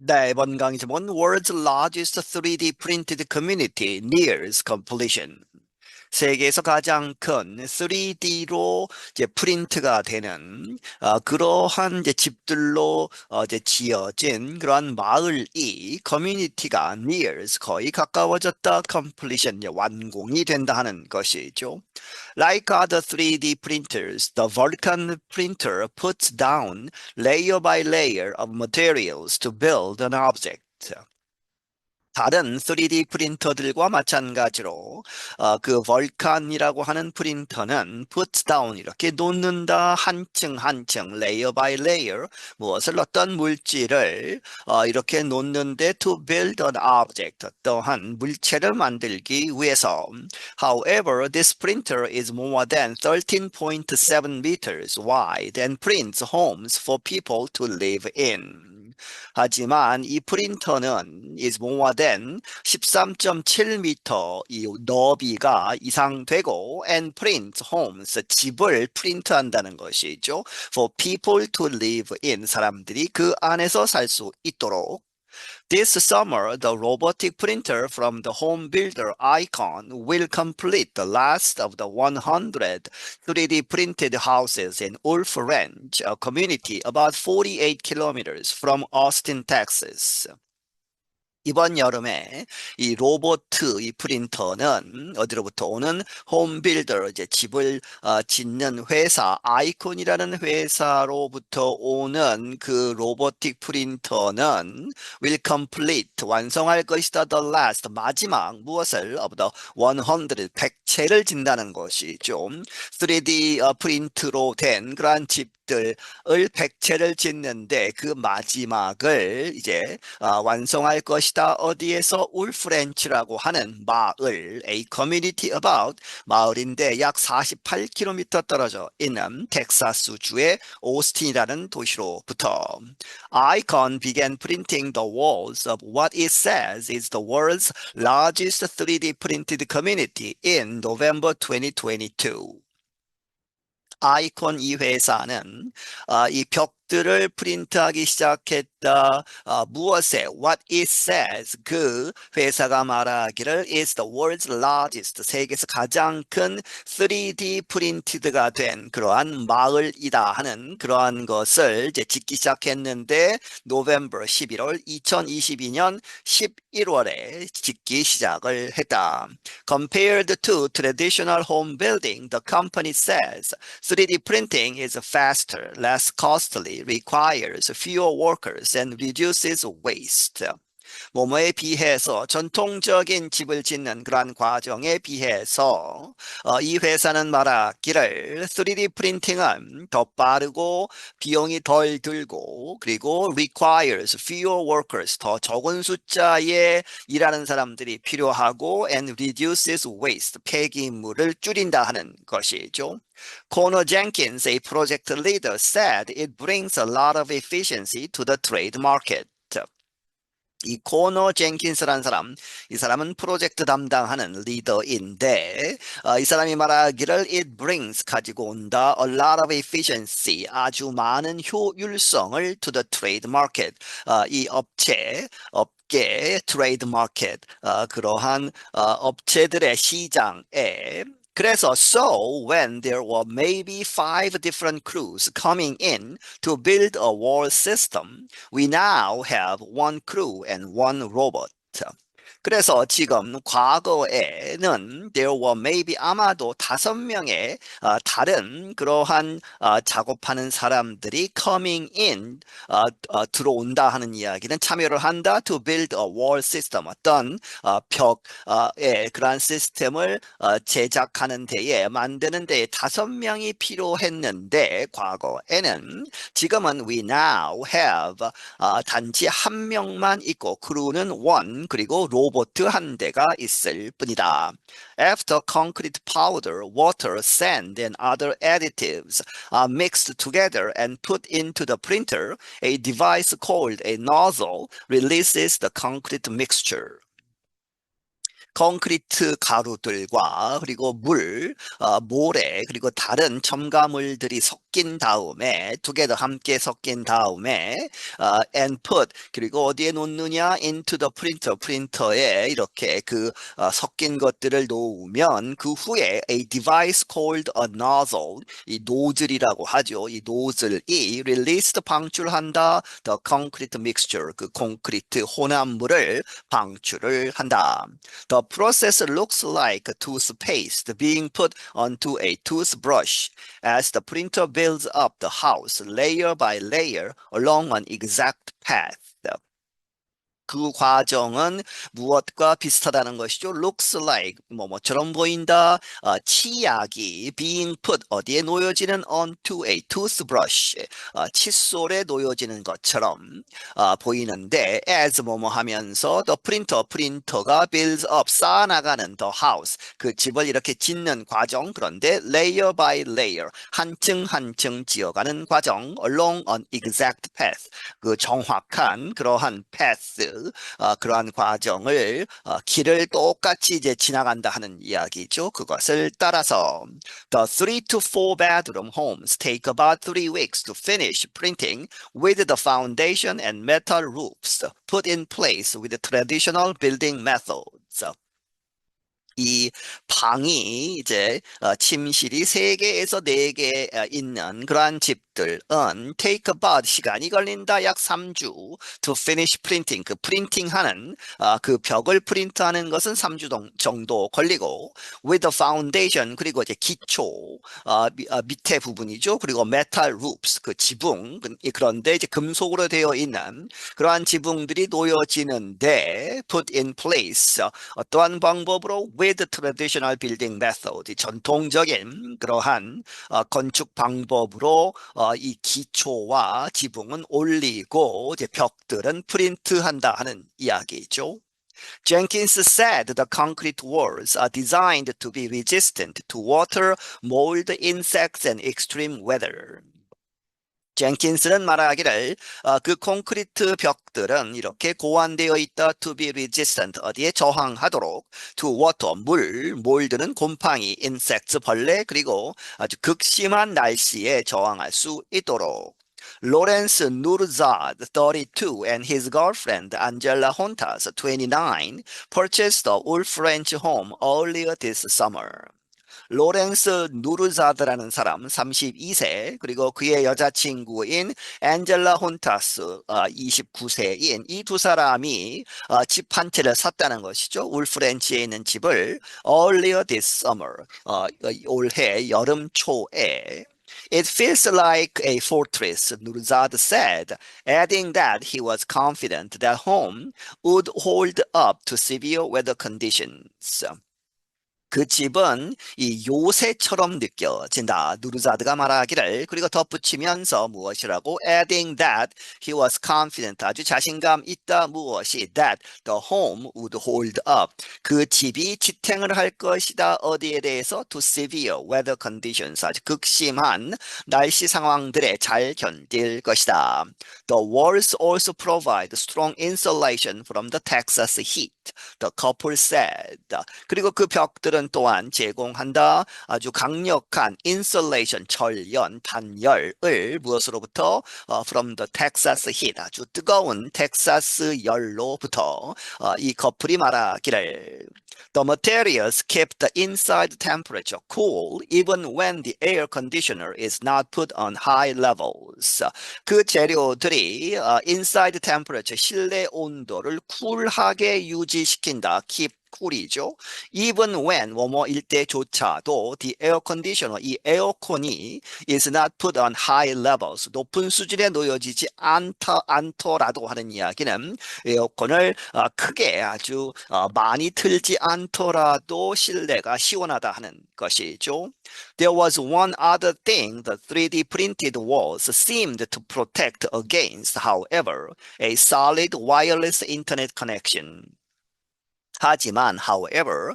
네, 이번 강의 제목은 World's Largest 3D Printed Community Nears Completion. 세계에서 가장 큰 3D로 이제 프린트가 되는 그러한 이제 집들로 이제 지어진 그러한 마을이 커뮤니티가 nears 거의 가까워졌다 completion 이제 완공이 된다 하는 것이죠. Like other 3D printers, the Vulkan printer puts down layer by layer of materials to build an object. 다른 3D 프린터들과 마찬가지로 그 벌칸이라고 하는 프린터는 put down 이렇게 놓는다 한 층 한 층 layer by layer 무엇을 어떤 물질을 이렇게 놓는데 to build an object 어떠한 물체를 만들기 위해서. However, this printer is more than 13.7 meters wide and prints homes for people to live in. 하지만 이 프린터는 is more than 13.7m 이 너비가 이상되고 and print homes 집을 프린트한다는 것이죠. For people to live in 사람들이 그 안에서 살 수 있도록. This summer, the robotic printer from the home builder Icon will complete the last of the 100 3D printed houses in Wolf Ranch, a community about 48 kilometers from Austin, Texas. 이번 여름에 이 로봇 이 프린터는 어디로부터 오는 홈빌더 이제 집을 짓는 회사 아이콘이라는 회사로부터 오는 그 로보틱 프린터는 will complete 완성할 것이다 the last 마지막 무엇을 of the 100 100채를 짓는다는 것이죠. 3D 프린트로 된 그러한 집들을 100채를 짓는데 그 마지막을 이제 완성할 것이다. 어디에서 울프렌치라고 하는 마을, a community about 마을인데 약 48km 떨어져 있는 텍사스주의 오스틴이라는 도시로부터. Icon began printing the walls of what it says is the world's largest 3D printed community in November 2022. 아이콘 이 회사는 이 벽들을 프린트하기 시작했다. 무엇에? What it says. 그 회사가 말하기를 is the world's largest. 세계에서 가장 큰 3D 프린티드가 된 그러한 마을이다 하는 그러한 것을 이제 짓기 시작했는데 November 11월 2022년 11월에 짓기 시작을 했다. Compared to traditional home building, the company says 3D printing is faster, less costly, requires fewer workers, and reduces waste. 뭐뭐에 비해서 전통적인 집을 짓는 그러한 과정에 비해서 이 회사는 말하기를 3D 프린팅은 더 빠르고 비용이 덜 들고 그리고 requires fewer workers 더 적은 숫자의 일하는 사람들이 필요하고 and reduces waste 폐기물을 줄인다 하는 것이죠. Connor Jenkins, a project leader, said it brings a lot of efficiency to the trade market. 이 코너 젠킨스라는 사람, 이 사람은 프로젝트 담당하는 리더인데 이 사람이 말하기를 it brings 가지고 온다 a lot of efficiency 아주 많은 효율성을 to the trade market 이 업계 트레이드 마켓 그러한 업체들의 시장에 그래서 so when there were maybe 5 different crews coming in to build a wall system, we now have 1 crew and 1 robot. 그래서 지금 과거에는 there were maybe 아마도 5명의 다른 그러한 작업하는 사람들이 coming in 들어온다 하는 이야기는 참여를 한다 to build a wall system 어떤 벽의 그러한 시스템을 제작하는 데에 만드는 데에 5명이 필요했는데 과거에는 지금은 we now have 단지 1명만 있고 크루는 1 그리고 로봇 한 대가 있을 뿐이다. After concrete powder, water, sand, and other additives are mixed together and put into the printer, a device called a nozzle releases the concrete mixture. 콘크리트 가루들과 그리고 물, 모래, 그리고 다른 첨가물들이 섞인 섞인 다음에 두 개 더 함께 섞인 다음에 and put 그리고 어디에 놓느냐 into the printer 프린터에 이렇게 섞인 것들을 놓으면 그 후에 a device called a nozzle 이 노즐이라고 하죠. 이 노즐이 released 방출한다 the concrete mixture 그 콘크리트 혼합물을 방출을 한다. The process looks like toothpaste being put onto a toothbrush as the printer builds up the house layer by layer along an exact path. 그 과정은 무엇과 비슷하다는 것이죠. looks like 뭐처럼 보인다. 치약이 being put 어디에 놓여지는 onto a toothbrush 칫솔에 놓여지는 것처럼 보이는데 as 뭐뭐 하면서 the printer 프린터가 builds up 쌓아나가는 the house 그 집을 이렇게 짓는 과정 그런데 layer by layer 한 층 한 층 지어가는 과정 along an exact path 그 정확한 그러한 path 그러한 과정을 길을 똑같이 이제 지나간다 하는 이야기죠. 그것을 따라서 the 3 to 4 bedroom homes take about 3 weeks to finish printing with the foundation and metal roofs put in place with the traditional building methods. 이 방이 이제 침실이 3개에서 4개 있는 그러한 집들은 take about 시간이 걸린다 약 3주 to finish printing 그 프린팅하는 그 벽을 프린트하는 것은 3주 정도 걸리고 with the foundation 그리고 이제 기초 밑에 부분이죠. 그리고 metal roofs 그 지붕 그런데 이제 금속으로 되어 있는 그러한 지붕들이 놓여지는데 put in place 어떠한 방법으로 with the traditional building method, 전통적인 그러한 건축 방법으로 이 기초와 지붕은 올리고 이제 벽들은 프린트한다 하는 이야기죠. Jenkins said the concrete walls are designed to be resistant to water, mold, insects, and extreme weather. 젠킨스는 말하기를 그 콘크리트 벽들은 이렇게 고안되어 있다 to be resistant 어디에 저항하도록 to water 물 몰드는 곰팡이 insects 벌레 그리고 아주 극심한 날씨에 저항할 수 있도록 Lawrence Nurzad, 32, and his girlfriend Angela Hontas, 29, purchased a Wool French home earlier this summer. 로렌스 누르자드라는 사람 32세 그리고 그의 여자친구인 앤젤라 혼타스 29세인 이 두 사람이 집 한 채를 샀다는 것이죠. 울프렌치에 있는 집을 earlier this summer 올해 여름 초에 It feels like a fortress, Nurzad said, adding that he was confident that home would hold up to severe weather conditions. 그 집은 이 요새처럼 느껴진다. 누르자드가 말하기를 그리고 덧붙이면서 무엇이라고 adding that he was confident 아주 자신감 있다 무엇이 that the home would hold up 그 집이 지탱을 할 것이다 어디에 대해서 to severe weather conditions 아주 극심한 날씨 상황들에 잘 견딜 것이다. The walls also provide strong insulation from the Texas heat. The couple said. 그리고 그 벽들은 또한 제공한다. 아주 강력한 insulation, 절연, 단열을 무엇으로부터? From the Texas heat, 아주 뜨거운 텍사스 열로부터 이 커플이 말하기를 The materials keep the inside temperature cool even when the air conditioner is not put on high levels. 그 재료들이 inside temperature, 실내 온도를 쿨하게 유지시킨다. keep 쿨이죠. Even when 뭐뭐일 때조차도 the air conditioner 이 에어컨이 is not put on high levels 높은 수준에 놓여지지 않더라도 하는 이야기는 에어컨을 크게 아주 많이 틀지 않더라도 실내가 시원하다 하는 것이죠. There was one other thing the 3D printed walls seemed to protect against, however, a solid wireless internet connection. 하지만 however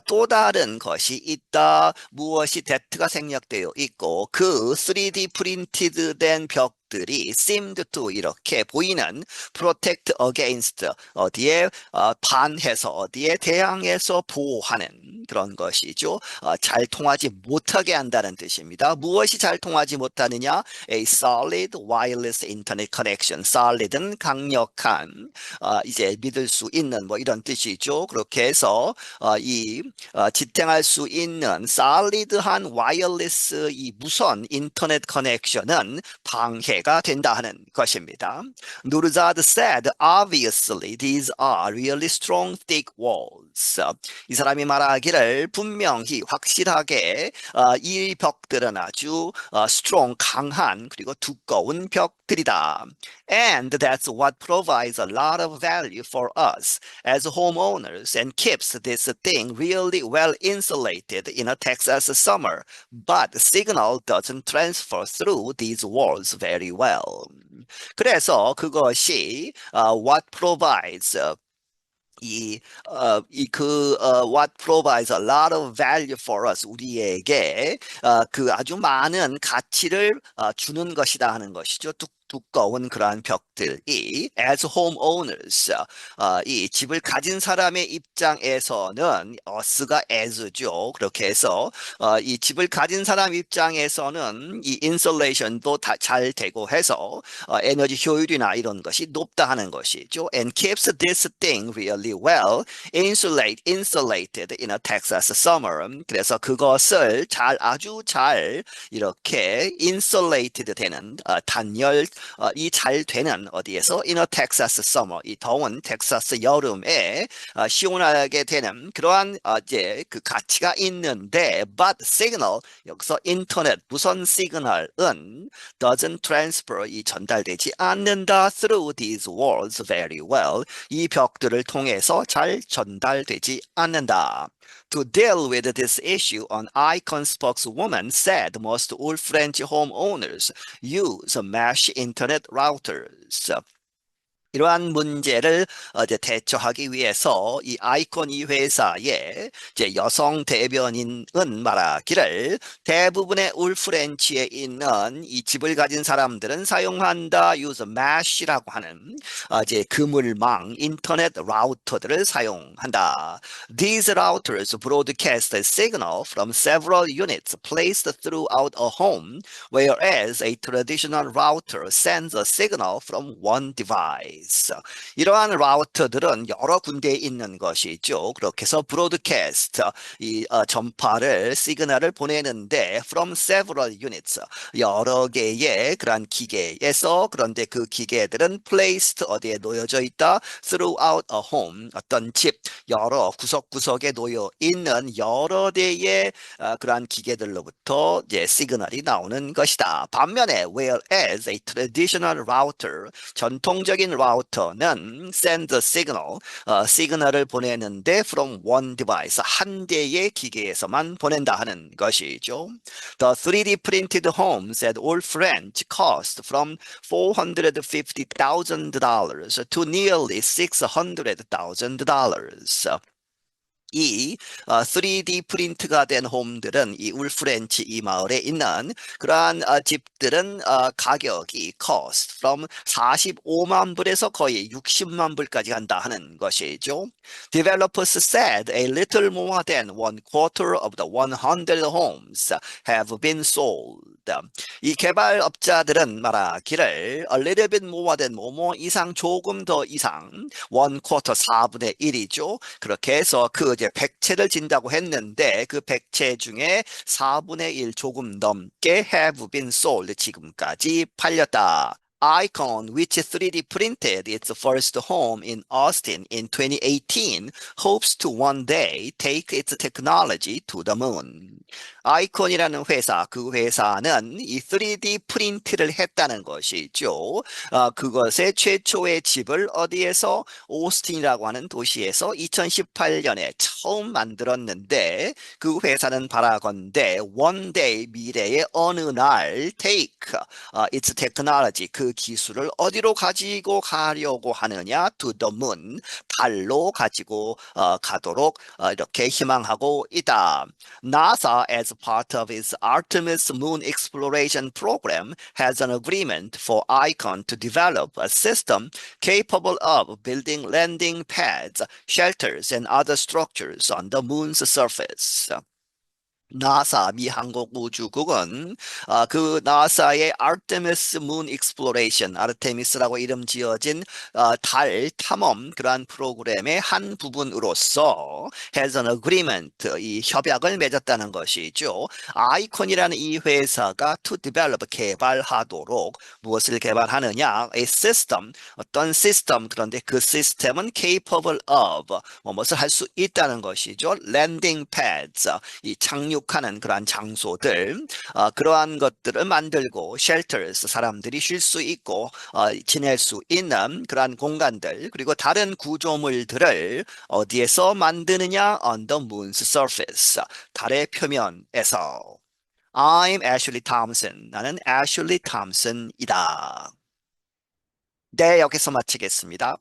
또 다른 것이 있다. 무엇이 that가 생략되어 있고 그 3D 프린티드 된 벽 벽들이 seemed to 이렇게 보이는 protect against 어디에 반해서 어디에 대항해서 보호하는 그런 것이죠. 잘 통하지 못하게 한다는 뜻입니다. 무엇이 잘 통하지 못하느냐? A solid wireless internet connection. solid은 강력한 이제 믿을 수 있는 뭐 이런 뜻이죠. 그렇게 해서 지탱할 수 있는 solid한 와이어리스 이 무선 인터넷 커넥션은 방해가 된다 하는 것입니다. 누르자드 said, obviously these are really strong thick walls. 이 사람이 말하기를 분명히 확실하게 이 벽들은 아주 strong 강한 그리고 두꺼운 벽들이다. And that's what provides a lot of value for us as homeowners and keeps this thing really well insulated in a Texas summer. But the signal doesn't transfer through these walls very well. 그래서 그것이 what provides what provides a lot of value for us 우리에게 그 아주 많은 가치를 주는 것이다 하는 것이죠. 두꺼운 그러한 벽들이 as homeowners 이 집을 가진 사람의 입장에서는 us가 as죠. 그렇게 해서 이 집을 가진 사람 입장에서는 이 insulation도 잘 되고 해서 에너지 효율이나 이런 것이 높다 하는 것이죠. And keeps this thing really well insulated in a Texas summer. 그래서 그것을 아주 잘 이렇게 insulated 되는 단열 이 잘 되는 어디에서 in a Texas summer 이 더운 텍사스 여름에 시원하게 되는 그러한 이제 그 가치가 있는데 but signal 여기서 인터넷 무선 시그널은 doesn't transfer 이 전달되지 않는다 through these walls very well 이 벽들을 통해서 잘 전달되지 않는다. To deal with this issue, an Icon spokeswoman said most all French homeowners use mesh internet routers. 이러한 문제를 이제 대처하기 위해서 이 아이콘 이 회사의 이제 여성 대변인은 말하기를 대부분의 울프렌치에 있는 이 집을 가진 사람들은 사용한다 use mesh라고 하는 이제 그물망 인터넷 라우터들을 사용한다. These routers broadcast a signal from several units placed throughout a home, whereas a traditional router sends a signal from one device. 이러한 라우터들은 여러 군데에 있는 것이죠. 그렇게 해서 브로드캐스트 이 전파를 시그널을 보내는데 from several units 여러 개의 그러한 기계에서 그런데 그 기계들은 placed 어디에 놓여져 있다 throughout a home 어떤 집 여러 구석구석에 놓여 있는 여러 대의 그러한 기계들로부터 이제 시그널이 나오는 것이다. 반면에 whereas a traditional router 전통적인 라우터는 send a signal, 시그널을 보내는데 from one device, 한 대의 기계에서만 보낸다 하는 것이죠. The 3D printed homes at All French cost from $450,000 to nearly $600,000. 이 3D 프린트가 된 홈들은 이 울프렌치 이 마을에 있는 그러한 집들은 가격이 cost from 45만 불에서 거의 60만 불까지 간다 하는 것이죠. Developers said a little more than 1/4 of the 100 homes have been sold. 이 개발업자들은 말하기를 a little bit more than 뭐뭐 이상 조금 더 이상 1/4 4분의 1이죠. 그렇게 해서 그 이제 100채를 진다고 했는데 그 100채 중에 4분의 1 조금 넘게 have been sold 지금까지 팔렸다. Icon, which 3D printed its first home in Austin in 2018, hopes to one day take its technology to the moon. 아이콘이라는 회사, 그 회사는 이 3D 프린트를 했다는 것이죠. 그것의 최초의 집을 어디에서 오스틴이라고 하는 도시에서 2018년에 처음 만들었는데 그 회사는 바라건대 one day 미래의 어느 날 take its technology 그 그 기술을 어디로 가지고 가려고 하느냐? To the moon. 달로 가지고 가도록 이렇게 희망하고 있다. NASA, as part of its Artemis Moon Exploration Program, has an agreement for ICON to develop a system capable of building landing pads, shelters, and other structures on the moon's surface. 나사 미 한국우주국은 그 나사의 아르테미스 문 익스플로레이션 아르테미스라고 이름 지어진 달 탐험 그러한 프로그램의 한 부분으로서 has an agreement 이 협약을 맺었다는 것이죠. 아이콘이라는 이 회사가 to develop 개발하도록 무엇을 개발하느냐? A system 어떤 시스템 그런데 그 시스템은 capable of 무엇을 할 수 있다는 것이죠. landing pads 이 착륙하는 그러한 장소들 그러한 것들을 만들고 shelters 사람들이 쉴 수 있고 지낼 수 있는 그러한 공간들 그리고 다른 구조물들을 어디에서 만드느냐 on the moon's surface 달의 표면에서 I'm Ashley Thompson 나는 Ashley Thompson이다. 네, 여기서 마치겠습니다.